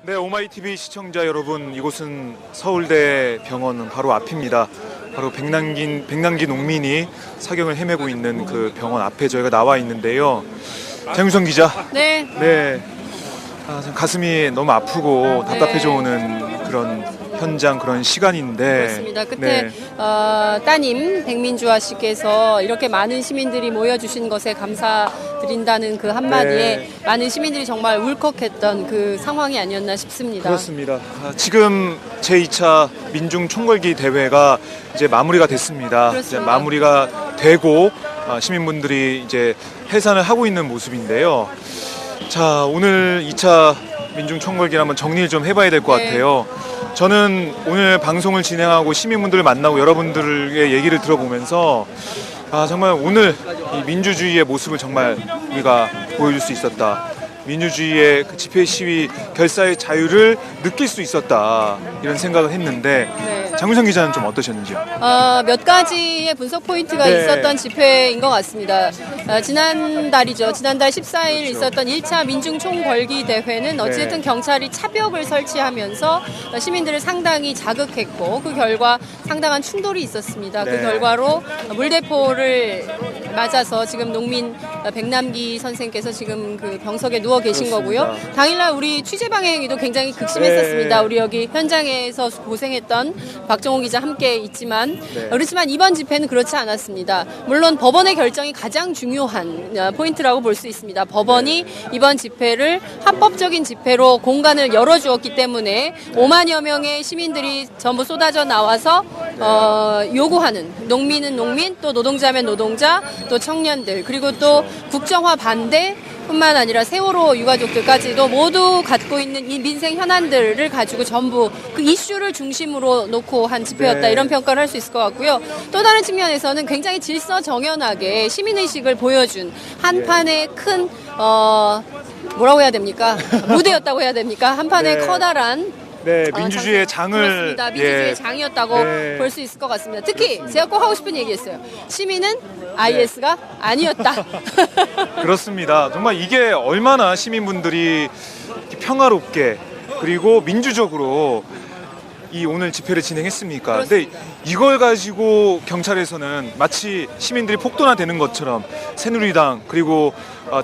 네, 오마이TV 시청자 여러분, 이곳은 서울대 병원 바로 앞입니다. 바로 백남기 농민이 사경을 헤매고 있는 그 병원 앞에 저희가 나와 있는데요. 장윤성 기자. 네. 네. 참 가슴이 너무 아프고 답답해져 오는 그런 현장, 그런 시간인데. 그렇습니다. 끝에 네. 따님 백민주아 씨께서 이렇게 많은 시민들이 모여주신 것에 감사드린다는 그 한마디에 네. 많은 시민들이 정말 울컥했던 그 상황이 아니었나 싶습니다. 그렇습니다. 지금 제2차 민중 총궐기 대회가 이제 마무리가 됐습니다. 그렇습니다. 이제 마무리가 되고 시민분들이 이제 해산을 하고 있는 모습인데요. 자, 오늘 2차 민중 총궐기를 한번 정리를 좀 해봐야 될 것 네. 같아요. 저는 오늘 방송을 진행하고 시민분들을 만나고 여러분들의 얘기를 들어보면서 정말 오늘 이 민주주의의 모습을 정말 우리가 보여줄 수 있었다. 민주주의의 그 집회 시위 결사의 자유를 느낄 수 있었다, 이런 생각을 했는데 네. 장윤성 기자는 좀 어떠셨는지요? 몇 가지의 분석 포인트가 네. 있었던 집회인 것 같습니다. 지난달이죠. 지난달 14일 그렇죠. 있었던 1차 민중 총궐기 대회는 어쨌든 경찰이 차벽을 설치하면서 시민들을 상당히 자극했고 그 결과 상당한 충돌이 있었습니다. 네. 그 결과로 물대포를 맞아서 지금 농민 백남기 선생께서 지금 그 병석에 누워 계신 그렇습니다. 거고요. 당일날 우리 취재 방해행위도 굉장히 극심했었습니다. 네. 우리 여기 현장에서 고생했던 박정호 기자 함께 있지만 네. 그렇지만 이번 집회는 그렇지 않았습니다. 물론 법원의 결정이 가장 중요한 포인트라고 볼 수 있습니다. 법원이 이번 집회를 합법적인 집회로 공간을 열어주었기 때문에 5만여 명의 시민들이 전부 쏟아져 나와서 요구하는, 농민은 농민, 또 노동자면 노동자, 또 청년들, 그리고 또 국정화 반대 뿐만 아니라 세월호 유가족들까지도 모두 갖고 있는 이 민생 현안들을 가지고 전부 그 이슈를 중심으로 놓고 한 집회였다, 네. 이런 평가를 할 수 있을 것 같고요. 또 다른 측면에서는 굉장히 질서정연하게 시민의식을 보여준 한 판의 큰 뭐라고 해야 됩니까? 무대였다고 해야 됩니까? 한 판의 네. 커다란 네, 민주주의의 장을. 그렇습니다. 민주주의의 장이었다고 네. 볼 수 있을 것 같습니다. 특히 제가 꼭 하고 싶은 얘기였어요. 시민은 IS가 아니었다. 그렇습니다. 정말 이게 얼마나 시민분들이 평화롭게 그리고 민주적으로 이 오늘 집회를 진행했습니까? 근데 이걸 가지고 경찰에서는 마치 시민들이 폭도나되는 것처럼, 새누리당 그리고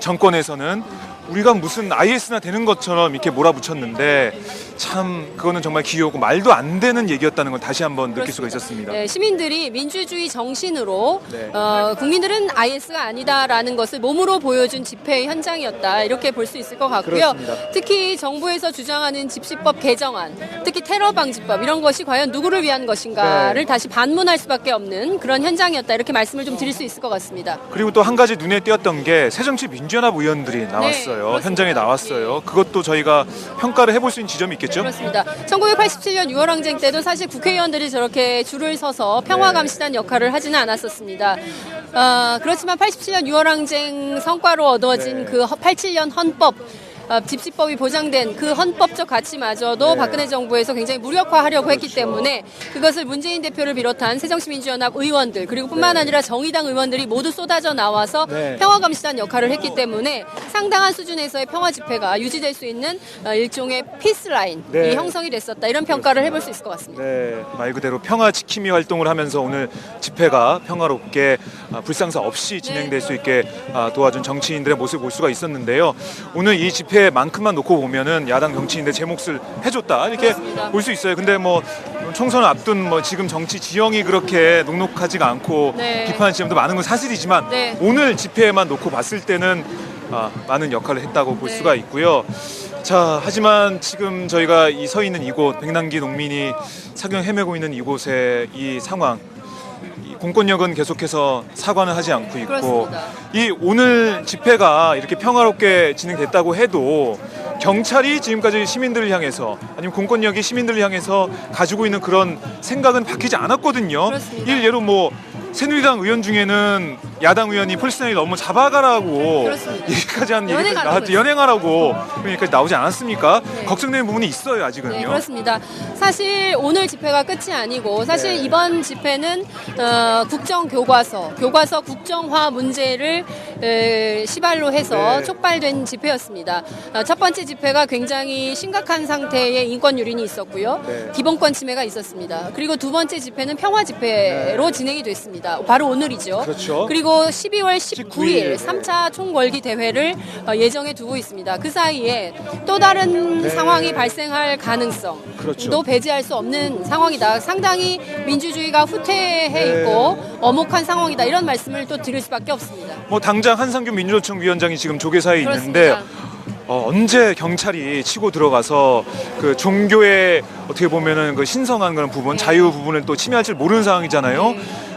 정권에서는 우리가 무슨 IS나 되는 것처럼 이렇게 몰아붙였는데, 참 그거는 정말 기이하고 말도 안 되는 얘기였다는 걸 다시 한번 느낄 수가 있었습니다. 네, 시민들이 민주주의 정신으로 네. 국민들은 IS가 아니다라는 것을 몸으로 보여준 집회 현장이었다, 이렇게 볼 수 있을 것 같고요. 그렇습니다. 특히 정부에서 주장하는 집시법 개정안, 특히 테러 방지법, 이런 것이 과연 누구를 위한 것인가를 네. 다시 반문할 수밖에 없는 그런 현장이었다, 이렇게 말씀을 좀 드릴 수 있을 것 같습니다. 그리고 또 한 가지 눈에 띄었던 게 새정치민주연합 의원들이 나왔어요. 그렇습니다. 현장에 나왔어요. 그것도 저희가 평가를 해볼 수 있는 지점이 있겠죠? 그렇습니다. 1987년 6월 항쟁 때도 사실 국회의원들이 저렇게 줄을 서서 평화감시단 역할을 하지는 않았었습니다. 그렇지만 87년 6월 항쟁 성과로 얻어진 네. 그 87년 헌법, 집시법이 보장된 그 헌법적 가치마저도 네. 박근혜 정부에서 굉장히 무력화하려고 했기 그렇죠. 때문에 그것을 문재인 대표를 비롯한 새정치민주연합 의원들, 그리고 뿐만 아니라 정의당 의원들이 모두 쏟아져 나와서 네. 평화감시단 역할을 했기 때문에 상당한 수준에서의 평화 집회가 유지될 수 있는 일종의 피스라인이 네. 형성이 됐었다, 이런 평가를 해볼 수 있을 것 같습니다. 네, 말 그대로 평화 지킴이 활동을 하면서 오늘 집회가 평화롭게 불상사 없이 진행될 수 있게 도와준 정치인들의 모습을 볼 수가 있었는데요. 오늘 이 집회만큼만 놓고 보면은 야당 정치인들 제 몫을 해줬다, 이렇게 그렇습니다. 볼 수 있어요. 근데 뭐 총선을 앞둔 지금 정치 지형이 그렇게 녹록하지가 않고 네. 비판하는 지점도 많은 건 사실이지만 네. 오늘 집회만 놓고 봤을 때는 많은 역할을 했다고 볼 네. 수가 있고요. 자, 하지만 지금 저희가 이 서 있는 이곳, 백남기 농민이 사경 헤매고 있는 이곳의 이 상황, 이 공권력은 계속해서 사과는 하지 않고 있고, 그렇습니다. 이 오늘 집회가 이렇게 평화롭게 진행됐다고 해도 경찰이 지금까지 시민들을 향해서, 아니면 공권력이 시민들을 향해서 가지고 있는 그런 생각은 바뀌지 않았거든요. 그렇습니다. 예로 새누리당 의원 중에는 야당 의원이 폴리스라인이 너무 잡아가라고 그렇습니다. 얘기까지 한 얘기까지 연행하라고 나왔죠. 연행하라고 그런 얘기까지 나오지 않았습니다. 걱정되는 부분이 있어요, 아직은요. 네, 그렇습니다. 사실 오늘 집회가 끝이 아니고 사실 네. 이번 집회는 국정교과서 국정화 문제를 시발로 해서 네. 촉발된 집회였습니다. 첫 번째 집회가 굉장히 심각한 상태의 인권 유린이 있었고요. 네. 기본권 침해가 있었습니다. 그리고 두 번째 집회는 평화 집회로 진행이 됐습니다. 바로 오늘이죠. 그렇죠. 그리고 12월 19일 19일. 3차 총궐기 대회를 예정에 두고 있습니다. 그 사이에 또 다른 상황이 발생할 가능성 그렇죠. 도 배제할 수 없는 상황이다. 상당히 민주주의가 후퇴해 있고 어목한 상황이다. 이런 말씀을 또 드릴 수밖에 없습니다. 뭐 당장 한상균 민주노총 위원장이 지금 조계사에 있는데 그렇습니다. 언제 경찰이 치고 들어가서 그 종교의 어떻게 보면은 그 신성한 그런 부분, 자유 부분을 또 침해할 줄 모르는 상황이잖아요.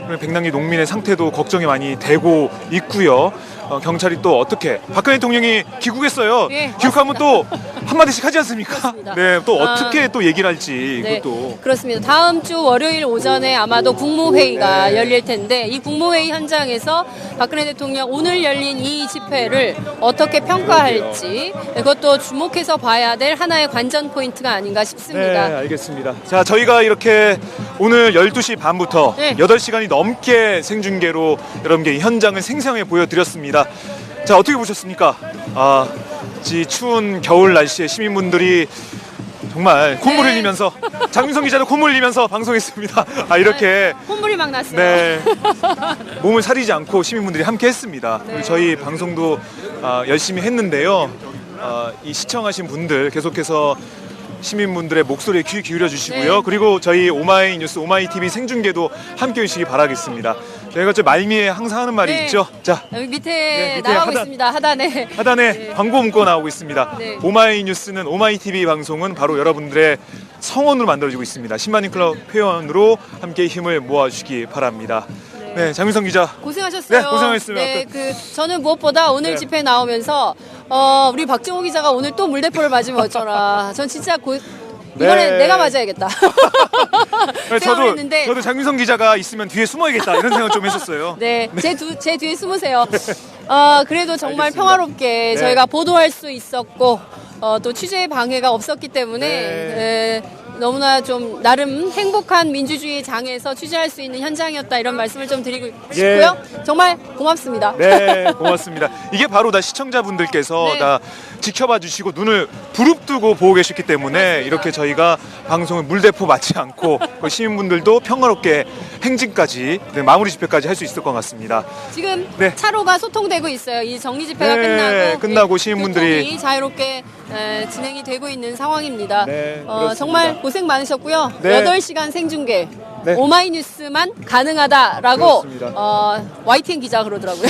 그리고 백남기 농민의 상태도 걱정이 많이 되고 있고요. 경찰이 또 어떻게 박근혜 대통령이 귀국했어요. 네, 귀국하면 또 한마디씩 하지 않습니까? 그렇습니다. 네, 또 어떻게 또 얘기를 할지 네, 이것도 그렇습니다. 다음 주 월요일 오전에 아마도 국무회의가 네. 열릴 텐데 이 국무회의 현장에서 박근혜 대통령 오늘 열린 이 집회를 어떻게 평가할지 그것도 주목해서 봐야 될 하나의 관전 포인트가 아닌가 싶습니다. 네, 알겠습니다. 자, 저희가 이렇게 오늘 12시 반부터 네. 8시간이 넘게 생중계로 여러분께 이 현장을 생생하게 보여드렸습니다. 자, 어떻게 보셨습니까? 이 추운 겨울 날씨에 시민분들이 정말 콧물 네. 흘리면서 장윤성 기자도 콧물 흘리면서 방송했습니다. 이렇게 콧물이 막 났어요. 네, 몸을 사리지 않고 시민분들이 함께 했습니다. 네. 그리고 저희 방송도 열심히 했는데요. 이 시청하신 분들 계속해서 시민분들의 목소리에 귀 기울여 주시고요. 네. 그리고 저희 오마이뉴스, 오마이TV 생중계도 함께 해주시기 바라겠습니다. 저희가 저 말미에 항상 하는 말이 네. 있죠. 자, 여기 밑에, 네, 밑에 나가고 하단. 있습니다. 하단에. 하단에 네. 광고 문구가 나오고 있습니다. 네. 오마이뉴스는 오마이TV 방송은 바로 여러분들의 성원으로 만들어지고 있습니다. 10만인 클럽 회원으로 함께 힘을 모아주시기 바랍니다. 네, 장윤성 기자. 고생하셨어요. 네, 고생하셨습니다. 네, 저는 무엇보다 오늘 네. 집회 나오면서 우리 박정호 기자가 오늘 또 물대포를 맞으면 어쩌나. 전 진짜 이번에 네. 내가 맞아야겠다. 생각을 했는데 저도 장윤성 기자가 있으면 뒤에 숨어야겠다 이런 생각 좀 했었어요. 네, 제 뒤에 숨으세요. 그래도 정말 알겠습니다. 평화롭게 네. 저희가 보도할 수 있었고 또 취재에 방해가 없었기 때문에 네. 너무나 좀 나름 행복한 민주주의 장에서 취재할 수 있는 현장이었다 이런 말씀을 좀 드리고 싶고요. 정말 고맙습니다. 네, 고맙습니다. 이게 바로 다 시청자분들께서 네. 다 지켜봐 주시고 눈을 부릅뜨고 보고 계셨기 때문에 맞습니다. 이렇게 저희가 방송을 물대포 맞지 않고 그 시민분들도 평화롭게 행진까지 마무리 집회까지 할 수 있을 것 같습니다. 지금 네. 차로가 소통되고 있어요. 이 정리 집회가 네, 끝나고 시민분들이 교통이 자유롭게 진행이 되고 있는 상황입니다. 네, 그렇습니다. 정말 고생 많으셨고요. 네. 8시간 생중계 네. 오마이뉴스만 가능하다라고 그렇습니다. YTN 기자 그러더라고요.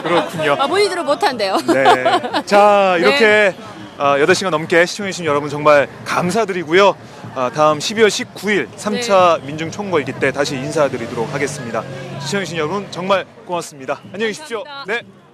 그렇군요. 본인들은 못한대요. 네. 자, 이렇게 8시간 넘게 시청해주신 여러분 정말 감사드리고요. 다음 12월 19일 3차 민중총궐기 때 다시 인사드리도록 하겠습니다. 시청해주신 여러분 정말 고맙습니다. 안녕히 계십시오. 감사합니다. 네.